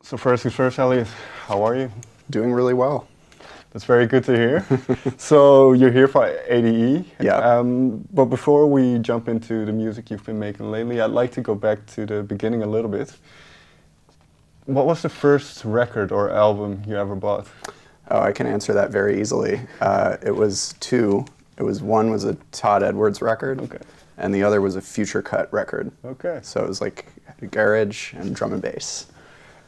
So first things first, Eliot, how are you? Doing really well. That's very good to hear. So you're here for ADE. Yeah. But before we jump into the music you've been making lately, I'd like to go back to the beginning a little bit. What was the first record or album you ever bought? Oh, I can answer that very easily. It was two. One was a Todd Edwards record, Okay. and the other was a Future Cut record. Okay. So it was like garage and drum and bass.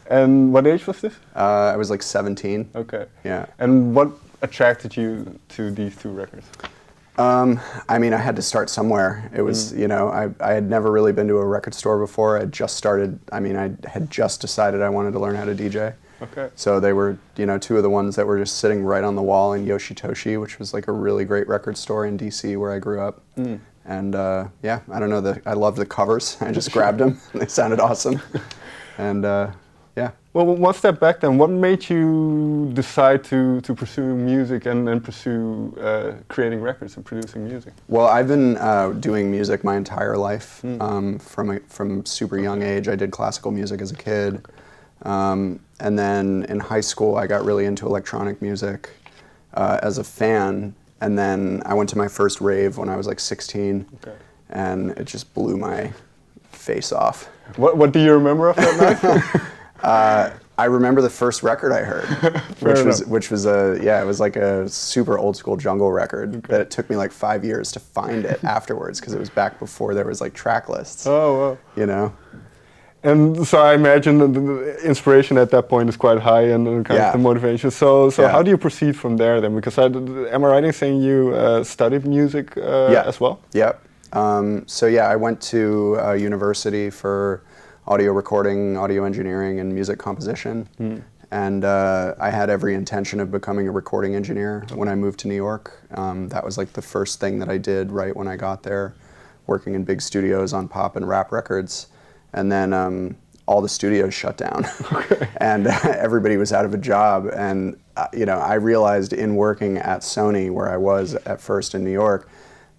And what age was this? I was like 17. Okay. Yeah. And what attracted you to these two records? I mean, I had to start somewhere. It was, I had never really been to a record store before. I had just decided I wanted to learn how to DJ. Okay. So they were, two of the ones that were just sitting right on the wall in Yoshitoshi, which was like a really great record store in DC where I grew up. And yeah, I don't know, I loved the covers. I just grabbed them. They sounded awesome. And yeah. Well, one step back then, what made you decide to pursue music and pursue creating records and producing music? Well, I've been doing music my entire life. From super young age. I did classical music as a kid. And then in high school, I got really into electronic music as a fan. And then I went to my first rave when I was like 16. Okay. And it just blew my face off. What do you remember of that night? I remember the first record I heard, which was it was like a super old school jungle record that it took me like 5 years to find it afterwards because it was back before there was like track lists. Oh, wow. And so I imagine the inspiration at that point is quite high and kind of the motivation. So how do you proceed from there then? Because am I right in saying you studied music as well? Yep. I went to university for audio recording, audio engineering, and music composition. And I had every intention of becoming a recording engineer when I moved to New York. That was like the first thing that I did right when I got there, working in big studios on pop and rap records. And then all the studios shut down. Okay. And everybody was out of a job. And I realized in working at Sony, where I was at first in New York,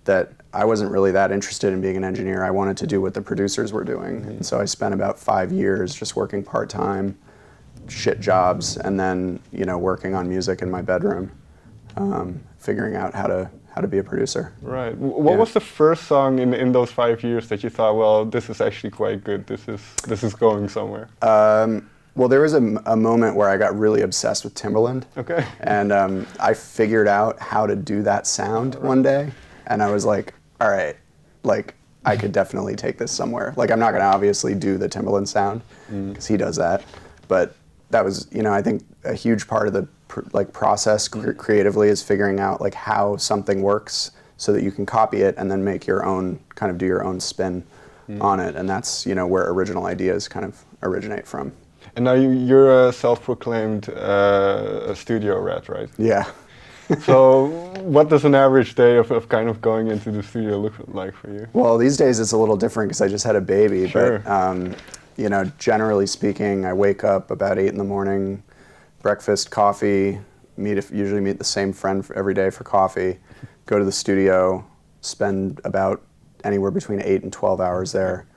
that I wasn't really that interested in being an engineer. I wanted to do what the producers were doing. And so I spent about 5 years just working part-time, shit jobs, and then, working on music in my bedroom, figuring out how to be a producer. Right. What was the first song in those 5 years that you thought, well, this is actually quite good, this is going somewhere? Well, there was a moment where I got really obsessed with Timbaland. Okay. And I figured out how to do that sound one day. And I was like, all right, like, I could definitely take this somewhere. Like, I'm not going to obviously do the Timbaland sound, because he does that. But that was, I think a huge part of the process creatively is figuring out, like, how something works so that you can copy it and then make your own, kind of do your own spin on it. And that's, where original ideas kind of originate from. And now you're a self-proclaimed studio rat, right? Yeah. So what does an average day of kind of going into the studio look like for you? Well, these days it's a little different because I just had a baby. Sure. But, generally speaking, I wake up about 8 in the morning, breakfast, coffee, usually meet the same friend every day for coffee, go to the studio, spend about anywhere between 8 and 12 hours there,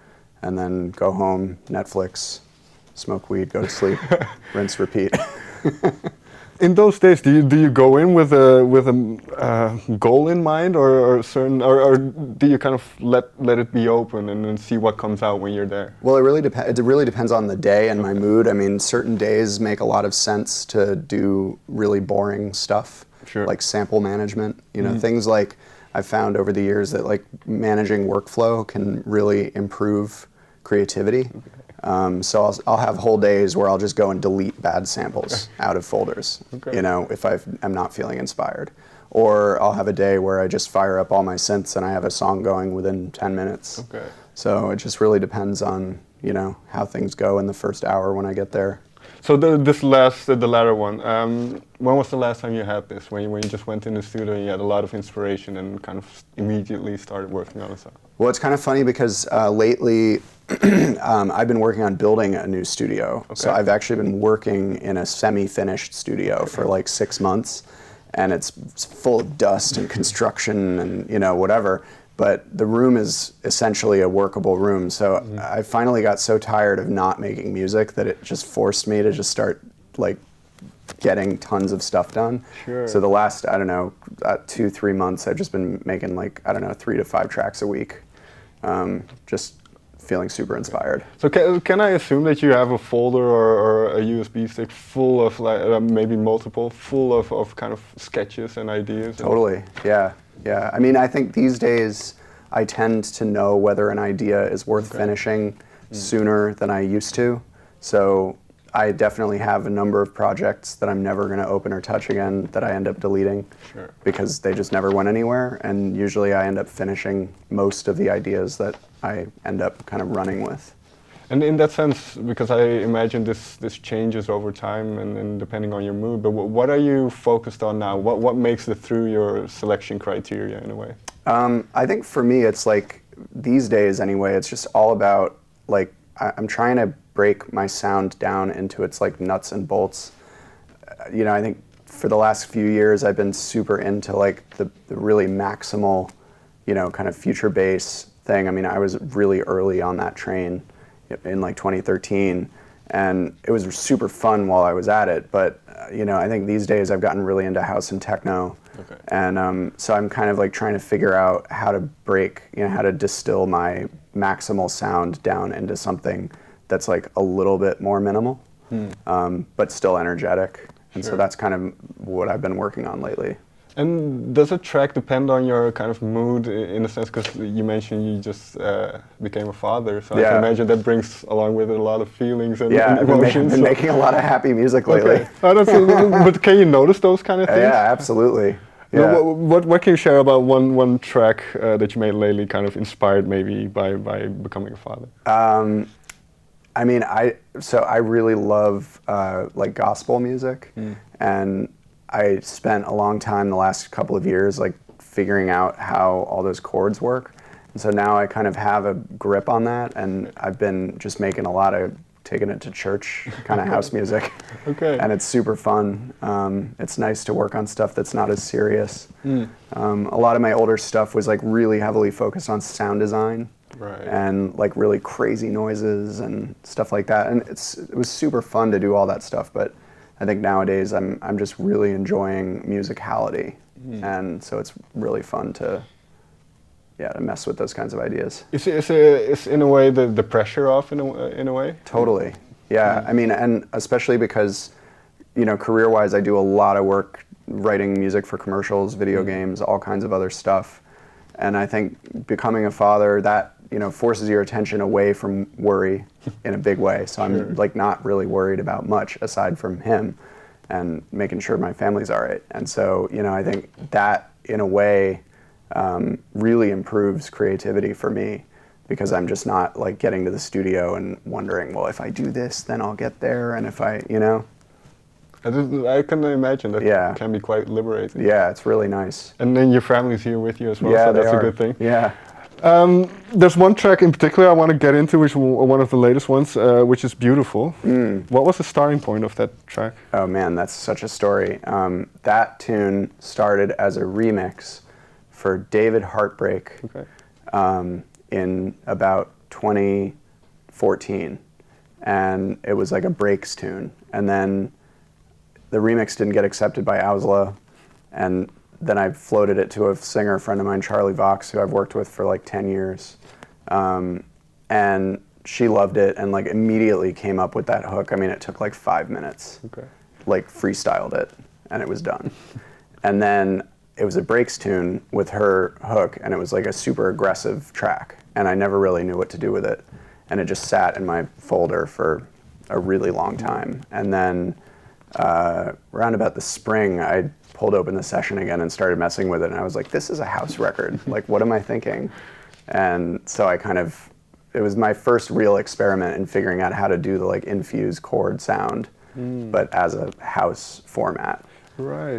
and then go home, Netflix, smoke weed, go to sleep, rinse, repeat. In those days, do you go in with a goal in mind, or do you kind of let it be open and then see what comes out when you're there? Well, it really depends on the day and my mood. I mean, certain days make a lot of sense to do really boring stuff, Sure. like sample management. Things like I've found over the years that like managing workflow can really improve creativity. Okay. So I'll have whole days where I'll just go and delete bad samples out of folders, if I'm not feeling inspired. Or I'll have a day where I just fire up all my synths and I have a song going within 10 minutes. Okay. So it just really depends on, how things go in the first hour when I get there. So the latter one, when was the last time you had this? When you just went in the studio and you had a lot of inspiration and kind of immediately started working on it? Well, it's kind of funny because lately I've been working on building a new studio. Okay. So I've actually been working in a semi-finished studio for like 6 months, and it's full of dust and construction and whatever. but the room is essentially a workable room. So I finally got so tired of not making music that it just forced me to just start like getting tons of stuff done. Sure. So the last, I don't know, 2-3 months, I've just been making like, I don't know, 3 to 5 tracks a week. Just feeling super inspired. So can I assume that you have a folder or a USB stick full of like maybe multiple, full of kind of sketches and ideas? Totally, yeah. I mean, I think these days I tend to know whether an idea is worth finishing sooner than I used to. So I definitely have a number of projects that I'm never going to open or touch again that I end up deleting because they just never went anywhere. And usually I end up finishing most of the ideas that I end up kind of running with. And in that sense, because I imagine this changes over time and depending on your mood, but what are you focused on now? What makes it through your selection criteria in a way? I think for me, it's like these days anyway, it's just all about like, I'm trying to break my sound down into its like nuts and bolts. You know, I think for the last few years, I've been super into like the really maximal, you know, kind of future bass thing. I mean, I was really early on that train in like 2013, and it was super fun while I was at it. But you know, I think these days I've gotten really into house and techno, and so I'm kind of like trying to figure out how to break, you know, how to distill my maximal sound down into something that's like a little bit more minimal, but still energetic. And so that's kind of what I've been working on lately. And does a track depend on your kind of mood in a sense? Because you mentioned you just became a father, so I can imagine that brings along with it a lot of feelings and emotions. I've been making a lot of happy music lately. But can you notice those kind of things? Yeah, absolutely. Yeah. What can you share about one track that you made lately, kind of inspired maybe by becoming a father? I mean, I really love like gospel music, and I spent a long time the last couple of years like figuring out how all those chords work. And so now I kind of have a grip on that, and I've been just making a lot of taking it to church kind of house music. And it's super fun. It's nice to work on stuff that's not as serious. A lot of my older stuff was like really heavily focused on sound design. And like really crazy noises and stuff like that. And it was super fun to do all that stuff, but I think nowadays I'm just really enjoying musicality, and so it's really fun to mess with those kinds of ideas. Is in a way the pressure off in a way? Totally, yeah. I mean, and especially because, you know, career-wise, I do a lot of work writing music for commercials, video games, all kinds of other stuff, and I think becoming a father, that, you know, forces your attention away from worry in a big way. So I'm like not really worried about much aside from him and making sure my family's all right. And so, you know, I think that in a way really improves creativity for me, because I'm just not like getting to the studio and wondering, well, if I do this, then I'll get there. And if I, you know. I can imagine that can be quite liberating. Yeah, it's really nice. And then your family's here with you as well, so that's a good thing. Yeah. There's one track in particular I want to get into, which is one of the latest ones, which is Beautiful. What was the starting point of that track? Oh man, that's such a story. That tune started as a remix for David Heartbreak in about 2014. And it was like a breaks tune. And then the remix didn't get accepted by Owsla, and then I floated it to a singer friend of mine, Charlie Vox, who I've worked with for like 10 years. And she loved it and like immediately came up with that hook. I mean, it took like 5 minutes, like freestyled it, and it was done. And then it was a breaks tune with her hook, and it was like a super aggressive track. And I never really knew what to do with it. And it just sat in my folder for a really long time. And then around about the spring, I pulled open the session again and started messing with it, and I was like, this is a house record. Like, what am I thinking? And so I kind of, it was my first real experiment in figuring out how to do the like Infuze chord sound, but as a house format.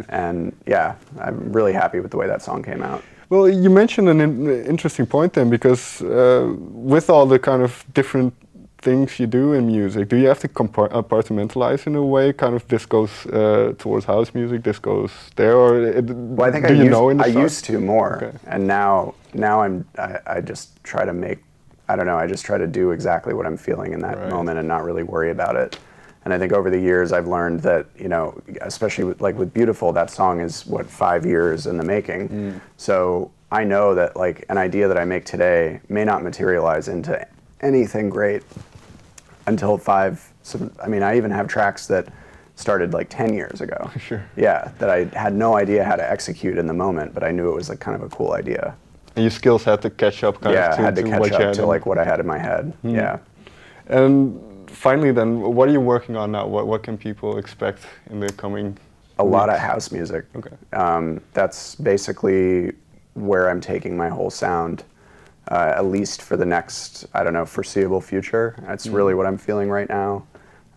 And yeah, I'm really happy with the way that song came out. Well, you mentioned an interesting point then, because with all the kind of different things you do in music, do you have to compartmentalize in a way? Kind of this goes towards house music, this goes there, or well, I think I used to more, okay. And now I just try to make, I don't know, I just try to do exactly what I'm feeling in that moment and not really worry about it. And I think over the years I've learned that, you know, especially with Beautiful, that song is what, 5 years in the making. So I know that like an idea that I make today may not materialize into anything great until I mean, I even have tracks that started like 10 years ago. Sure. Yeah, that I had no idea how to execute in the moment, but I knew it was like kind of a cool idea. And your skills had to catch up kind of I had to catch up to like what I had in my head. Yeah. And finally then, what are you working on now? What can people expect in the coming A lot of house music. Okay. That's basically where I'm taking my whole sound, at least for the next, I don't know, foreseeable future. That's really what I'm feeling right now.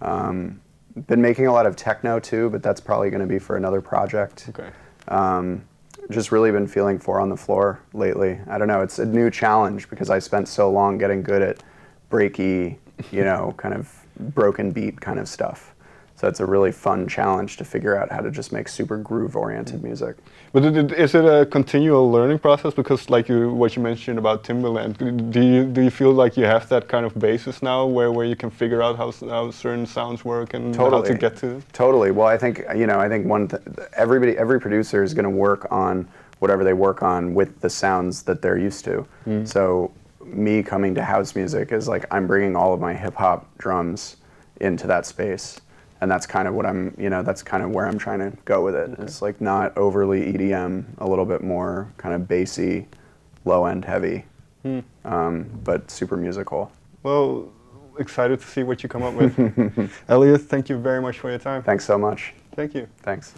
Been making a lot of techno too, but that's probably going to be for another project. Okay. Just really been feeling 4 on the floor lately. I don't know, it's a new challenge because I spent so long getting good at breaky, you know, kind of broken beat kind of stuff. So it's a really fun challenge to figure out how to just make super groove-oriented music. But is it a continual learning process? Because like what you mentioned about Timbaland, do you feel like you have that kind of basis now where you can figure out how certain sounds work and how to get to it? Totally. Well, I think, you know, every producer is going to work on whatever they work on with the sounds that they're used to. So me coming to house music is like I'm bringing all of my hip-hop drums into that space. And that's kind of what that's kind of where I'm trying to go with it. It's like not overly EDM, a little bit more kind of bassy, low-end heavy, but super musical. Well, excited to see what you come up with. Eliot, thank you very much for your time. Thanks so much. Thank you. Thanks.